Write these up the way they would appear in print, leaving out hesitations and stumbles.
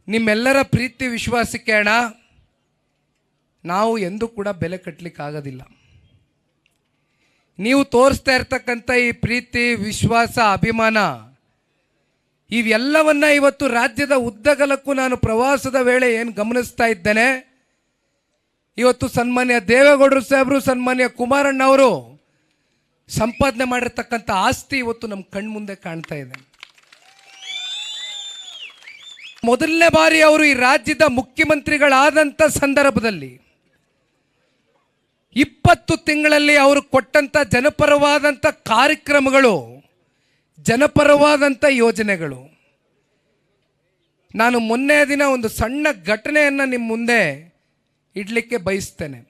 ನಿಮ್ಮೆಲ್ಲರ ಪ್ರೀತಿ ವಿಶ್ವಾಸಕ್ಕೆ ಅಣ್ಣ ನಾವು ಎಂದೂ ಕೂಡ ಬೆಲೆ ಕಟ್ಟಲಿಕ್ಕೆ ಆಗೋದಿಲ್ಲ. ನೀವು ತೋರಿಸ್ತಾ ಇರ್ತಕ್ಕಂಥ ಈ ಪ್ರೀತಿ ವಿಶ್ವಾಸ ಅಭಿಮಾನ ಇವೆಲ್ಲವನ್ನ ಇವತ್ತು ರಾಜ್ಯದ ಉದ್ದಗಲಕ್ಕೂ ನಾನು ಪ್ರವಾಸದ ವೇಳೆ ಏನು ಗಮನಿಸ್ತಾ ಇದ್ದೇನೆ, ಇವತ್ತು ಸನ್ಮಾನ್ಯ ದೇವೇಗೌಡರು ಸಾಹೇಬರು ಸನ್ಮಾನ್ಯ ಕುಮಾರಣ್ಣ ಅವರು ಸಂಪಾದನೆ ಮಾಡಿರ್ತಕ್ಕಂಥ ಆಸ್ತಿ ಇವತ್ತು ನಮ್ಮ ಕಣ್ಮುಂದೆ ಕಾಣ್ತಾ ಇದೆ. ಮೊದಲನೇ ಬಾರಿ ಅವರು ಈ ರಾಜ್ಯದ ಮುಖ್ಯಮಂತ್ರಿಗಳಾದಂಥ ಸಂದರ್ಭದಲ್ಲಿ 20 ತಿಂಗಳಲ್ಲಿ ಅವರು ಕೊಟ್ಟಂಥ ಜನಪರವಾದಂಥ ಕಾರ್ಯಕ್ರಮಗಳು, ಜನಪರವಾದಂಥ ಯೋಜನೆಗಳು. ನಾನು ಮೊನ್ನೆ ದಿನ ಒಂದು ಸಣ್ಣ ಘಟನೆಯನ್ನು ನಿಮ್ಮ ಮುಂದೆ ಇಡಲಿಕ್ಕೆ ಬಯಸ್ತೇನೆ.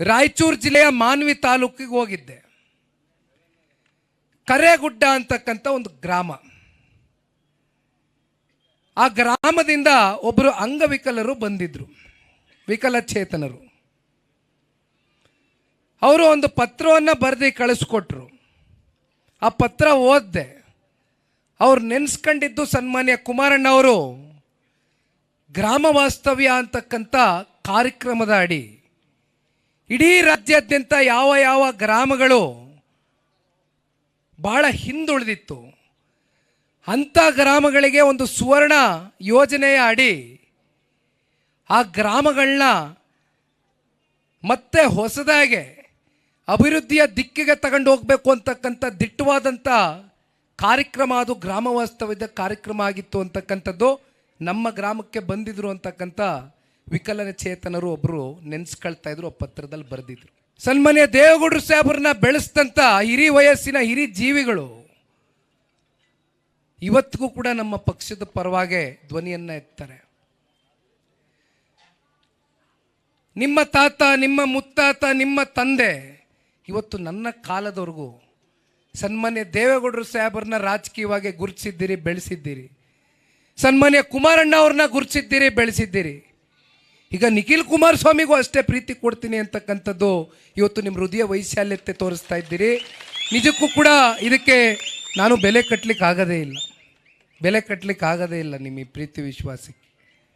ರಾಯಚೂರು ಜಿಲ್ಲೆಯ ಮಾನ್ವಿ ತಾಲೂಕಿಗೆ ಹೋಗಿದ್ದೆ. ಕರೇಗುಡ್ಡ ಅಂತಕ್ಕಂಥ ಒಂದು ಗ್ರಾಮ. ಆ ಗ್ರಾಮದಿಂದ ಒಬ್ಬರು ಅಂಗವಿಕಲರು ಬಂದಿದ್ರು, ವಿಕಲಚೇತನರು. ಅವರು ಒಂದು ಪತ್ರವನ್ನು ಬರೆದು ಕಳಿಸ್ಕೊಟ್ರು. ಆ ಪತ್ರ ಓದಿದೆ. ಅವ್ರು ನೆನೆಸ್ಕೊಂಡಿದ್ದು ಸನ್ಮಾನ್ಯ ಕುಮಾರಣ್ಣ ಅವರು ಗ್ರಾಮ ವಾಸ್ತವ್ಯ ಅಂತಕ್ಕಂಥ ಕಾರ್ಯಕ್ರಮದ ಅಡಿ ಇಡೀ ರಾಜ್ಯಾದ್ಯಂತ ಯಾವ ಯಾವ ಗ್ರಾಮಗಳು ಬಹಳ ಹಿಂದುಳಿದಿತ್ತು ಅಂಥ ಗ್ರಾಮಗಳಿಗೆ ಒಂದು ಸುವರ್ಣ ಯೋಜನೆಯ ಅಡಿ ಆ ಗ್ರಾಮಗಳನ್ನ ಮತ್ತೆ ಹೊಸದಾಗೆ ಅಭಿವೃದ್ಧಿಯ ದಿಕ್ಕಿಗೆ ತಗೊಂಡು ಹೋಗಬೇಕು ಅಂತಕ್ಕಂಥ ದಿಟ್ಟವಾದಂಥ ಕಾರ್ಯಕ್ರಮ ಅದು ಗ್ರಾಮ ವಾಸ್ತವ್ಯದ ಕಾರ್ಯಕ್ರಮ ಆಗಿತ್ತು ಅಂತಕ್ಕಂಥದ್ದು ನಮ್ಮ ಗ್ರಾಮಕ್ಕೆ ಬಂದಿದ್ರು ಅಂತಕ್ಕಂಥ ವಿಕಲಚೇತನರು ಒಬ್ಬರು ನೆನೆಸ್ಕೊಳ್ತಾ ಇದ್ರು, ಪತ್ರದಲ್ಲಿ ಬರೆದಿದ್ರು. ಸನ್ಮಾನ್ಯ ದೇವೇಗೌಡರು ಸಾಹೇಬ್ರನ್ನ ಬೆಳೆಸಿದಂಥ ಹಿರಿ ವಯಸ್ಸಿನ ಹಿರಿ ಜೀವಿಗಳು ಇವತ್ತಿಗೂ ಕೂಡ ನಮ್ಮ ಪಕ್ಷದ ಪರವಾಗಿ ಧ್ವನಿಯನ್ನು ಎತ್ತಾರೆ. ನಿಮ್ಮ ತಾತ, ನಿಮ್ಮ ಮುತ್ತಾತ, ನಿಮ್ಮ ತಂದೆ ಇವತ್ತು ನನ್ನ ಕಾಲದವರೆಗೂ ಸನ್ಮಾನ್ಯ ದೇವೇಗೌಡರು ಸಾಹೇಬ್ರನ್ನ ರಾಜಕೀಯವಾಗಿ ಗುರುತಿಸಿದ್ದೀರಿ, ಬೆಳೆಸಿದ್ದೀರಿ. ಸನ್ಮಾನ್ಯ ಕುಮಾರಣ್ಣ ಅವ್ರನ್ನ ಗುರುತಿಸಿದ್ದೀರಿ, ಬೆಳೆಸಿದ್ದೀರಿ. ಈಗ ನಿಖಿಲ್ ಕುಮಾರಸ್ವಾಮಿಗೂ ಅಷ್ಟೇ ಪ್ರೀತಿ ಕೊಡ್ತೀನಿ ಅಂತಕ್ಕಂಥದ್ದು ಇವತ್ತು ನಿಮ್ಮ ಹೃದಯ ವೈಶಾಲ್ಯತೆ ತೋರಿಸ್ತಾ ಇದ್ದೀರಿ. ನಿಜಕ್ಕೂ ಕೂಡ ಇದಕ್ಕೆ ನಾನು ಬೆಲೆ ಕಟ್ಟಲಿಕ್ಕೆ ಆಗೋದೇ ಇಲ್ಲ, ಬೆಲೆ ಕಟ್ಟಲಿಕ್ಕೆ ಆಗೋದೇ ಇಲ್ಲ ನಿಮ್ಮ ಈ ಪ್ರೀತಿ ವಿಶ್ವಾಸಕ್ಕೆ.